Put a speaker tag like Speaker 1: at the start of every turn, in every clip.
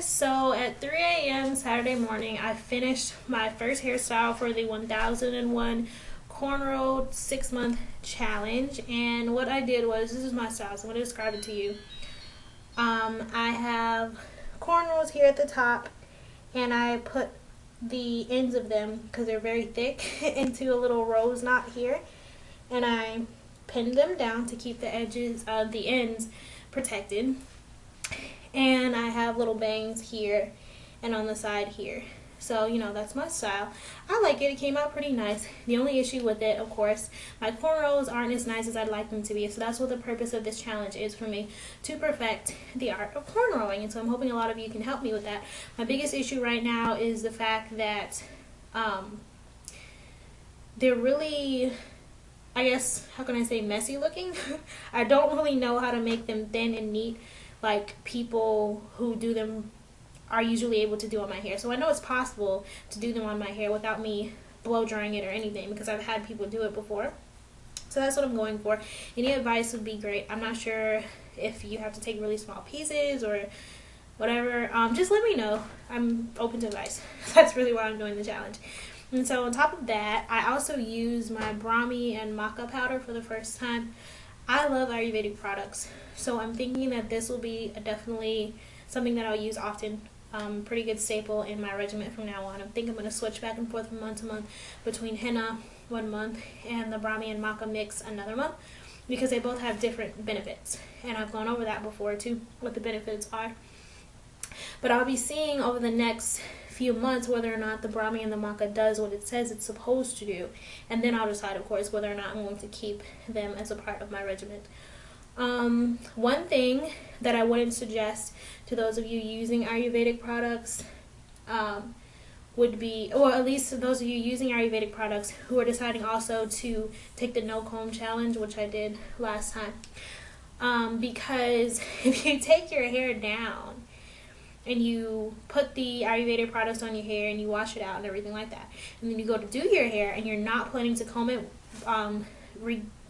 Speaker 1: So at 3 a.m. Saturday morning, I finished my first hairstyle for the 1001 Cornrows 6-month challenge. And what I did was, this is my style, so I'm going to describe it to you. I have cornrows here at the top, and I put the ends of them, because they're very thick, into a little rose knot here. And I pinned them down to keep the edges of the ends protected. And I have little bangs here and on the side here. So, that's my style. I like it. It came out pretty nice. The only issue with it, of course, my cornrows aren't as nice as I'd like them to be. So that's what the purpose of this challenge is for me, to perfect the art of cornrowing. And so I'm hoping a lot of you can help me with that. My biggest issue right now is the fact that they're really, I guess, how can I say, messy looking? I don't really know how to make them thin and neat like people who do them are usually able to do on my hair. So I know it's possible to do them on my hair without me blow drying it or anything, because I've had people do it before. So that's what I'm going for. Any advice would be great. I'm not sure if you have to take really small pieces or whatever. Just let me know. I'm open to advice. That's really why I'm doing the challenge. And so on top of that, I also use my Brahmi and maca powder for the first time. I love Ayurvedic products, so I'm thinking that this will be definitely something that I'll use often. Pretty good staple in my regimen from now on. I think I'm going to switch back and forth from month to month between henna 1 month and the Brahmi and maca mix another month, because they both have different benefits. And I've gone over that before too, what the benefits are. But I'll be seeing over the next few months whether or not the Brahmi and the maca does what it says it's supposed to do, and then I'll decide, of course, whether or not I'm going to keep them as a part of my regimen. One thing that I wouldn't suggest to those of you using Ayurvedic products would be, or at least those of you using Ayurvedic products who are deciding also to take the no comb challenge, which I did last time, because if you take your hair down and you put the Ayurvedic products on your hair and you wash it out and everything like that, and then you go to do your hair and you're not planning to comb it,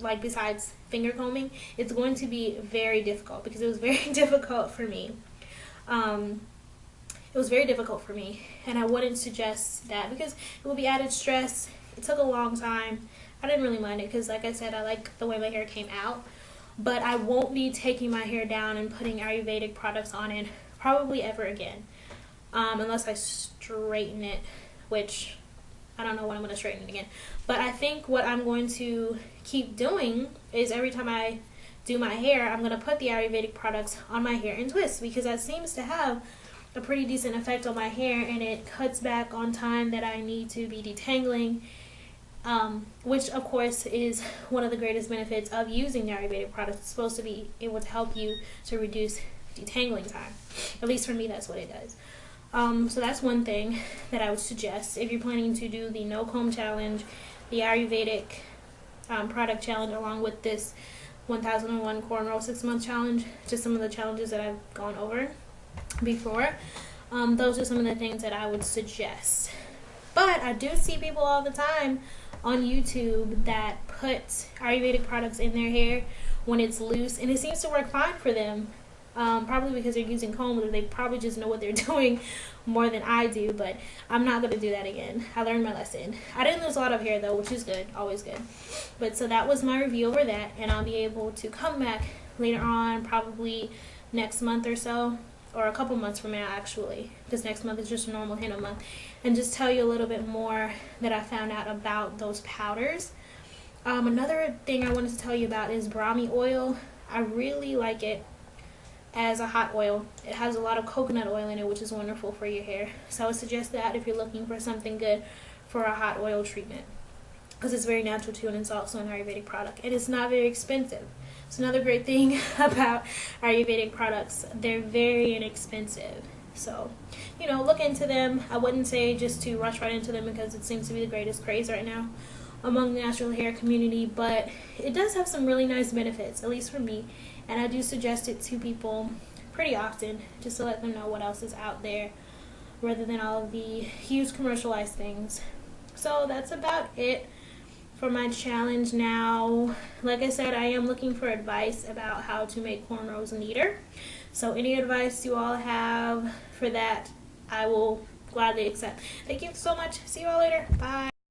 Speaker 1: like besides finger combing, it's going to be very difficult, because it was very difficult for me. It was very difficult for me, and I wouldn't suggest that, because it will be added stress. It took a long time. I didn't really mind it, because like I said, I like the way my hair came out, but I won't be taking my hair down and putting Ayurvedic products on it probably ever again, unless I straighten it, which I don't know when I'm going to straighten it again. But I think what I'm going to keep doing is every time I do my hair, I'm going to put the Ayurvedic products on my hair and twist, because that seems to have a pretty decent effect on my hair, and it cuts back on time that I need to be detangling, which of course is one of the greatest benefits of using the Ayurvedic products. It's supposed to be able to help you to reduce detangling time. At least for me, that's what it does. So that's one thing that I would suggest if you're planning to do the no comb challenge, the Ayurvedic product challenge, along with this 1001 Cornrow 6-month challenge, just some of the challenges that I've gone over before. Those are some of the things that I would suggest. But I do see people all the time on YouTube that put Ayurvedic products in their hair when it's loose, and it seems to work fine for them. Probably because they're using combs, or they probably just know what they're doing more than I do, but I'm not going to do that again. I learned my lesson. I didn't lose a lot of hair though, which is good, always good. But so that was my review over that, and I'll be able to come back later on, probably next month or so, or a couple months from now actually, because next month is just a normal henna month, and just tell you a little bit more that I found out about those powders. Another thing I wanted to tell you about is Brahmi oil. I really like it as a hot oil. It has a lot of coconut oil in it, which is wonderful for your hair. So I would suggest that if you're looking for something good for a hot oil treatment, because it's very natural too, and it's also an Ayurvedic product, and it's not very expensive. It's another great thing about Ayurvedic products. They're very inexpensive. So, look into them. I wouldn't say just to rush right into them, because it seems to be the greatest craze right now among the natural hair community, but it does have some really nice benefits, at least for me, and I do suggest it to people pretty often, just to let them know what else is out there, rather than all of the huge commercialized things. So that's about it for my challenge now. Like I said, I am looking for advice about how to make cornrows neater. So any advice you all have for that, I will gladly accept. Thank you so much. See you all later. Bye.